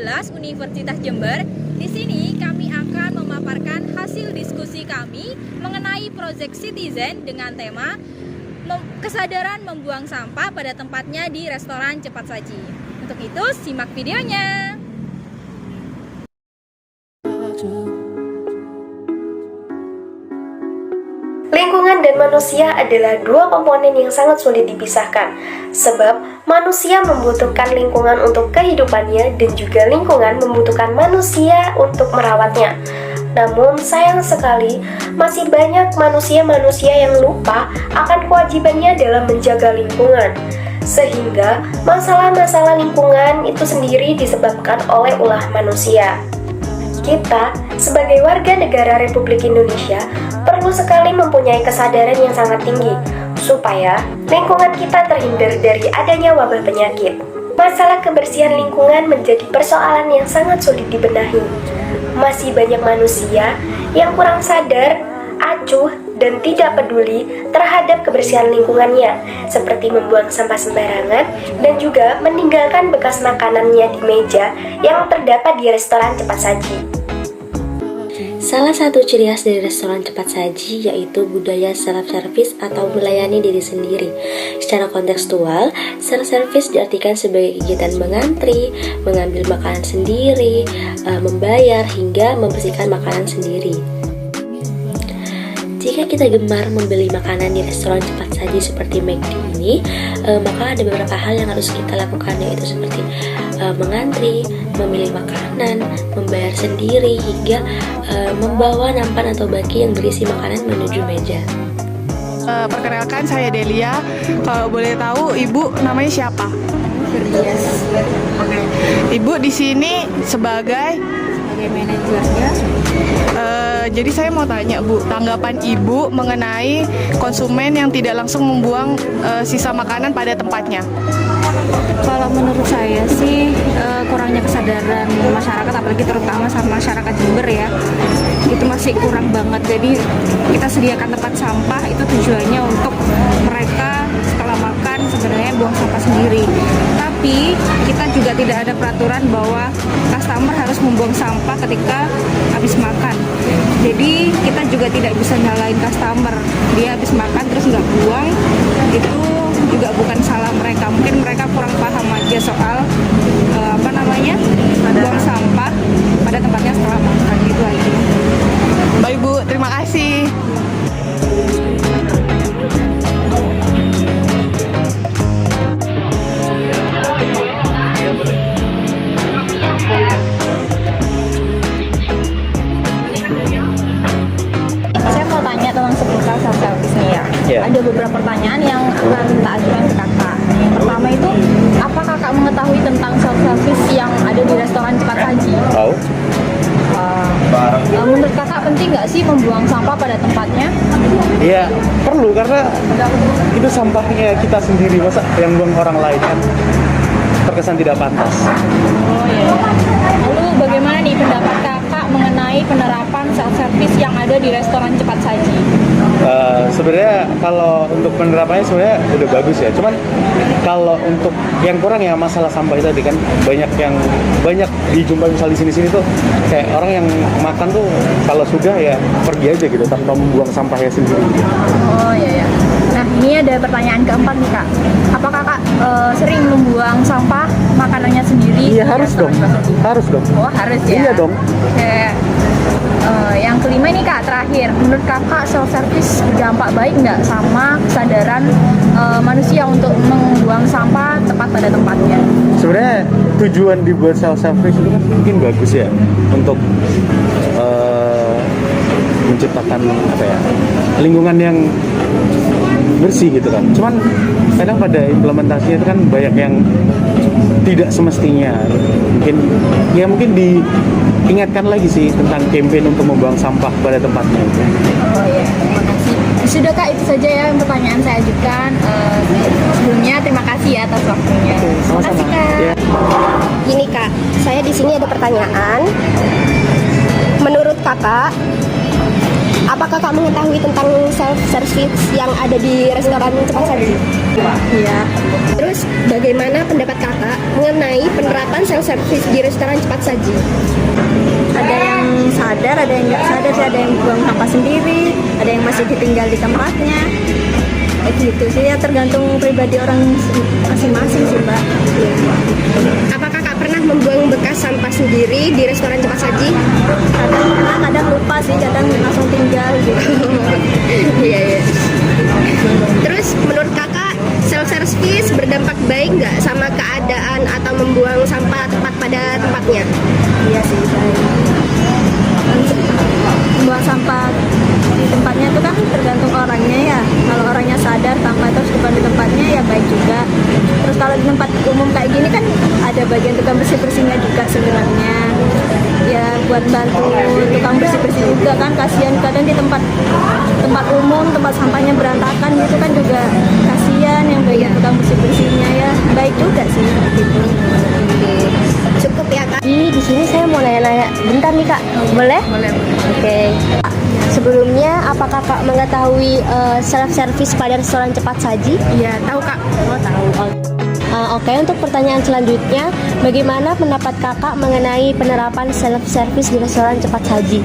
2019 Universitas Jember. Di sini kami akan memaparkan hasil diskusi kami mengenai Project Citizen dengan tema kesadaran membuang sampah pada tempatnya di restoran cepat saji. Untuk itu, simak videonya. Lingkungan dan manusia adalah dua komponen yang sangat sulit dipisahkan, sebab manusia membutuhkan lingkungan untuk kehidupannya dan juga lingkungan membutuhkan manusia untuk merawatnya. Namun sayang sekali, masih banyak manusia-manusia yang lupa akan kewajibannya dalam menjaga lingkungan. Sehingga masalah-masalah lingkungan itu sendiri disebabkan oleh ulah manusia. Kita, sebagai warga negara Republik Indonesia, perlu sekali mempunyai kesadaran yang sangat tinggi, supaya lingkungan kita terhindar dari adanya wabah penyakit. Masalah kebersihan lingkungan menjadi persoalan yang sangat sulit dibenahi. Masih banyak manusia yang kurang sadar, acuh, dan tidak peduli terhadap kebersihan lingkungannya, seperti membuang sampah sembarangan dan juga meninggalkan bekas makanannya di meja yang terdapat di restoran cepat saji. Salah satu ciri khas dari restoran cepat saji yaitu budaya self-service atau melayani diri sendiri. Secara kontekstual, self-service diartikan sebagai kegiatan mengantri, mengambil makanan sendiri, membayar, hingga membersihkan makanan sendiri. Jika kita gemar membeli makanan di restoran cepat saji seperti McD ini, maka ada beberapa hal yang harus kita lakukan, yaitu seperti mengantri, memilih makanan, membayar sendiri, hingga membawa nampan atau baki yang berisi makanan menuju meja. Perkenalkan, saya Delia. Kalau boleh tahu, Ibu namanya siapa? Firdias. Oke. Ibu di sini sebagai Manajernya. Jadi saya mau tanya, Bu, tanggapan Ibu mengenai konsumen yang tidak langsung membuang sisa makanan pada tempatnya. Kalau menurut saya sih kurangnya kesadaran masyarakat, apalagi terutama sama masyarakat Jember ya, itu masih kurang banget. Jadi kita sediakan tempat sampah itu tujuannya untuk mereka setelah makan sebenarnya buang sampah sendiri. Tapi kita juga tidak ada peraturan bahwa customer harus membuang sampah ketika habis makan. Jadi kita juga tidak bisa nyalain customer, dia habis makan terus nggak buang, itu juga bukan salah mereka. Mungkin mereka kurang paham aja soal buang sampah pada tempatnya setelah makan, itu aja. Baik, Bu, terima kasih. Saya mau tanya tentang seputar self-service nih ya. Ada beberapa pertanyaan yang akan tak ajukan ke kakak. Yang pertama itu, apa kakak mengetahui tentang self-service yang ada di restoran cepat saji? Tahu? Menurut kakak penting nggak sih membuang sampah pada tempatnya? Iya, perlu karena itu sampahnya kita sendiri, masa yang buang orang lain kan terkesan tidak pantas. Oh iya. Lalu bagaimana nih pendapat kakak mengenai penerapan self-service yang ada di restoran cepat saji? Sebenarnya kalau untuk penerapannya sebenarnya udah bagus ya. Cuman kalau untuk yang kurang ya masalah sampah itu tadi kan banyak dijumpai misal di sini-sini tuh kayak orang yang makan tuh kalau sudah ya pergi aja gitu tanpa membuang sampahnya sendiri. Oh iya ya. Nah ini ada pertanyaan keempat nih kak. Apakah kakak sering membuang sampah makanannya sendiri? Iya harus dong. Harus dong. Oh harus ya. Iya dong. Oke. Yang kelima nih kak, terakhir, menurut kakak self-service berdampak baik nggak sama kesadaran manusia untuk membuang sampah tepat pada tempatnya? Sebenarnya tujuan dibuat self-service itu kan mungkin bagus ya untuk menciptakan lingkungan yang bersih gitu kan. Cuman kadang pada implementasinya itu kan banyak yang tidak semestinya. Mungkin diingatkan lagi sih tentang campaign untuk membuang sampah pada tempatnya. Oh iya, terima kasih. Sudah kak, itu saja ya pertanyaan saya ajukan. Sebelumnya terima kasih ya atas waktunya. Terima kasih kak. Ya. Gini kak, saya di sini ada pertanyaan. Menurut kakak, Apa kakak mengetahui tentang self service yang ada di restoran cepat saji? Iya. Terus bagaimana pendapat kakak mengenai penerapan self service di restoran cepat saji? Ada yang sadar, ada yang nggak sadar sih, ada yang buang sampah sendiri, ada yang masih ditinggal di tempatnya. Kayak gitu sih ya, tergantung pribadi orang masing-masing sih Mbak. Apa kakak pernah membuang bekas sampah sendiri di restoran cepat saji? Kadang lupa sih, kadang langsung tinggal gitu. Iya. Terus menurut kakak self service berdampak baik nggak sama keadaan atau membuang sampah tepat pada tempatnya? Iya sih, baik. Buang sampah di tempatnya itu kan tergantung orangnya ya. Kalau orangnya sadar sampah terus dibuang di tempatnya ya baik juga. Terus kalau di tempat umum kayak gini kan ada bagian tukang bersih-bersihnya juga sebenarnya. Ya buat bantu tukang bersih-bersih juga kan, kasihan kadang di tempat umum, tempat sampahnya berantakan gitu kan juga kasihan yang bagian tukang bersih-bersihnya ya. Baik juga sih gitu. Cukup ya kak. Di sini saya mau nanya-nanya bentar nih kak, boleh? Boleh. Oke. Sebelumnya, apakah kakak mengetahui self service pada restoran cepat saji? Iya, tahu Kak. Oh tahu. Oke, untuk pertanyaan selanjutnya, bagaimana pendapat kakak mengenai penerapan self service di restoran cepat saji?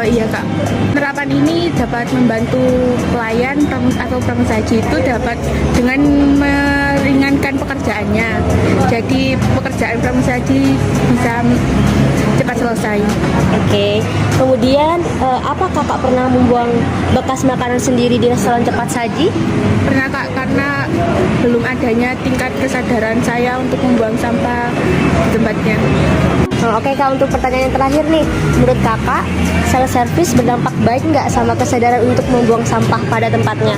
Iya Kak, penerapan ini dapat membantu pelayan atau pramusaji itu dapat dengan meringankan pekerjaannya. Jadi pekerjaan pramusaji bisa cepat selesai. Oke. Kemudian, apa kakak pernah membuang bekas makanan sendiri di restoran cepat saji? Pernah Kak, karena belum adanya tingkat kesadaran saya untuk membuang sampah di tempatnya. Oke kak, untuk pertanyaan yang terakhir nih, menurut kakak self service berdampak baik nggak sama kesadaran untuk membuang sampah pada tempatnya?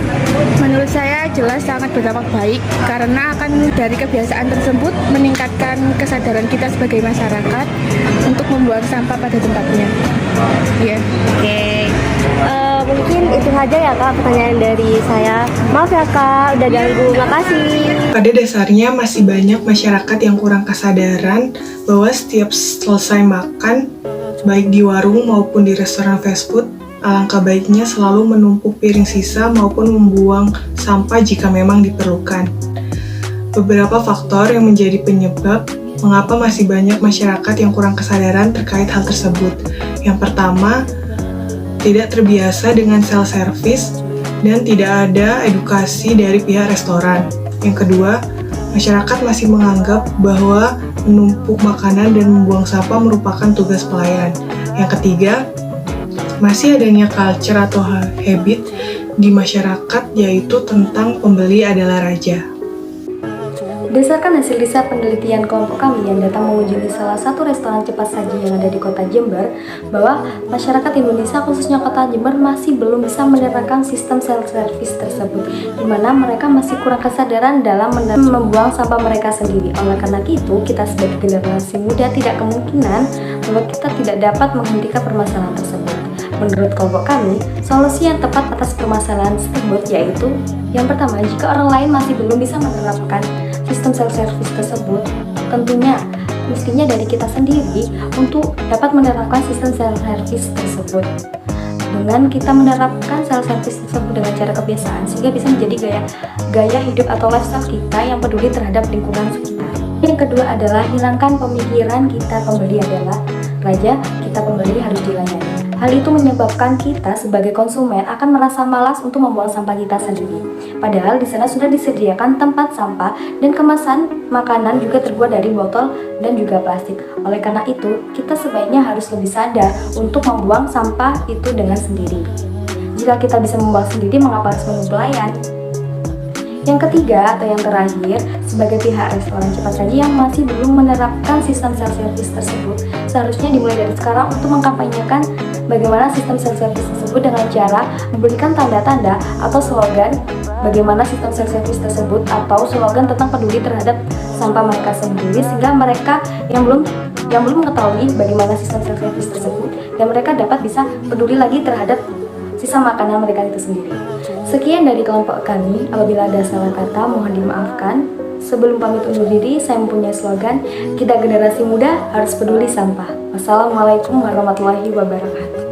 Menurut saya jelas sangat berdampak baik karena akan dari kebiasaan tersebut meningkatkan kesadaran kita sebagai masyarakat untuk membuang sampah pada tempatnya. Iya. Oke. Mungkin itu saja ya kak pertanyaan dari saya. Maaf ya kak, udah ganggu. Makasih. Pada dasarnya masih banyak masyarakat yang kurang kesadaran bahwa setiap selesai makan, baik di warung maupun di restoran fast food, alangkah baiknya selalu menumpuk piring sisa maupun membuang sampah jika memang diperlukan. Beberapa faktor yang menjadi penyebab mengapa masih banyak masyarakat yang kurang kesadaran terkait hal tersebut. Yang pertama, tidak terbiasa dengan self-service dan tidak ada edukasi dari pihak restoran. Yang kedua, masyarakat masih menganggap bahwa menumpuk makanan dan membuang sampah merupakan tugas pelayan. Yang ketiga, masih adanya culture atau habit di masyarakat yaitu tentang pembeli adalah raja. Berdasarkan hasil riset penelitian kelompok kami yang datang mengunjungi salah satu restoran cepat saji yang ada di kota Jember, bahwa masyarakat Indonesia khususnya kota Jember masih belum bisa menerapkan sistem self-service tersebut, di mana mereka masih kurang kesadaran dalam membuang sampah mereka sendiri. Oleh karena itu, kita sebagai generasi muda tidak kemungkinan bahwa kita tidak dapat menghentikan permasalahan tersebut. Menurut kelompok kami, solusi yang tepat atas permasalahan tersebut yaitu yang pertama, jika orang lain masih belum bisa menerapkan sistem self-service tersebut, tentunya mestinya dari kita sendiri untuk dapat menerapkan sistem self-service tersebut. Dengan kita menerapkan self-service tersebut dengan cara kebiasaan, sehingga bisa menjadi gaya hidup atau lifestyle kita yang peduli terhadap lingkungan sekitar. Yang kedua adalah hilangkan pemikiran kita pembeli adalah raja, kita pembeli harus dilayani. Hal itu menyebabkan kita sebagai konsumen akan merasa malas untuk membuang sampah kita sendiri. Padahal di sana sudah disediakan tempat sampah dan kemasan makanan juga terbuat dari botol dan juga plastik. Oleh karena itu, kita sebaiknya harus lebih sadar untuk membuang sampah itu dengan sendiri. Jika kita bisa membuang sendiri, mengapa harus menunggu pelayan? Yang ketiga atau yang terakhir, sebagai pihak restoran cepat saji yang masih belum menerapkan sistem self-service tersebut, seharusnya dimulai dari sekarang untuk mengkampanyekan bagaimana sistem self-service tersebut dengan cara memberikan tanda-tanda atau slogan bagaimana sistem self-service tersebut atau slogan tentang peduli terhadap sampah mereka sendiri, sehingga mereka yang belum mengetahui bagaimana sistem self-service tersebut dan mereka dapat bisa peduli lagi terhadap sisa makanan mereka itu sendiri. Sekian dari kelompok kami, apabila ada salah kata mohon dimaafkan. Sebelum pamit undur diri, saya mempunyai slogan, kita generasi muda harus peduli sampah. Wassalamualaikum warahmatullahi wabarakatuh.